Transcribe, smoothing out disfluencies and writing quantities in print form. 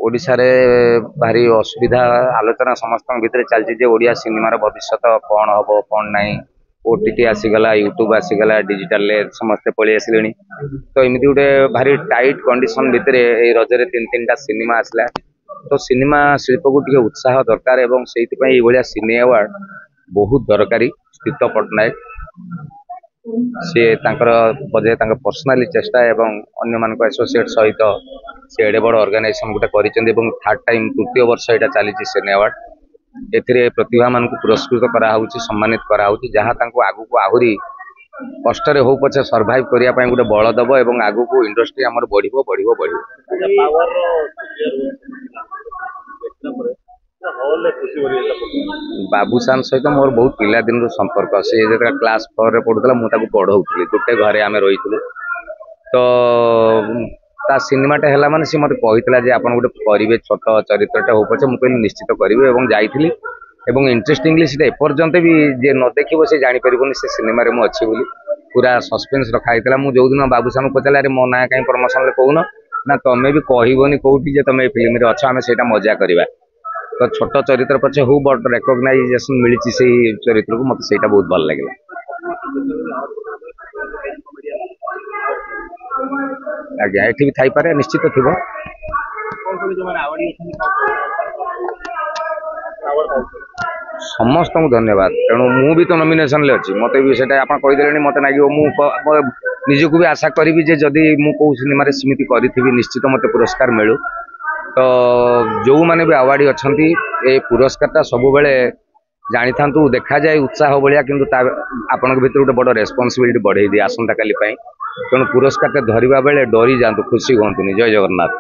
ओडिशा रे भारी असुविधा आलोचना समस्त भितर चलती ओडिया सिनेमार भविष्य कौन हम कौन ना ओटीटी आसीगला यूट्यूब आसीगला डिजिटल समस्ते पलि आसिले तो एमती गोटे भारी टाइट कंडीशन भितर रजरे तीन टा सिनेमा आसला तो सिनेमा शिल्प को टे उत्साह दरकार एवं से सिने अवार्ड बहुत दरकारी स्थित पट्टनायक सी बजे पर्सनाली चेष्टा एवं अन्य मान एसोसिएट सहित से एडे बड़ ऑर्गेनाइजेशन गोटे कर थर्ड टाइम तृतीय वर्ष यहाँ चली सिने अवार्ड ए प्रतिभा मान पुरस्कृत कराऊँ सम्मानित कराऊँ जहाँ आगू को आहरी कष्ट हो पछे सर्वाइव करने गोटे बल दब और आगू को इंडस्ट्री आमर बढ़िबो बढ़िबो बढ़िबो बाबूसान सहित मोर बहुत पिला दिन संपर्क सी क्लास 4 रे पढ़ुला मुझे पढ़ाऊली गोटे घरे आम रही तो ता सिनेमाटा है माने सी मत कही आप गोटे करेंगे छोट चरित्रटा हो पछे मुझे निश्चित करी जाइली एवं इंटरेस्टिंगली से एपर्यंत भी जे न देखिए से जापर से सिनेमा रे अच्छी बोली पूरा सस्पेंस रखाई मुझे जो दिन बाबूसान पचारे अरे मो ना कहीं प्रमोशन कहून ना तुम्हें भी कहबनी कौटी जे तुम फिल्म अच्छे आम से मजा करवा तो छोट चरित्र पछे हो बट रेकग्नाइजेशन मिली से चरित्र को मत से बहुत भल लगे आज्ञा ये भी थी पारे निश्चित थी समस्त को धन्यवाद तेणु मु भी तो नॉमिनेशन ले अच्छी मत भी आप कहीदे मत लगे निजक भी आशा करी जदि मु सिनेमा सेमती करी निश्चित मत पुरस्कार मिलू तो जो मैंने भी अवार्डी अच्छा ये पुरस्कार सब बेले जानी था देखा जाए उत्साह भाया कि आपण भर गोटे बड़ रेस्पॉन्सिबिलिटी बढ़े दी आसंता काली तेणु पुरस्कार धरवा बेले डरी जातु खुशी हूँ जय जगन्नाथ।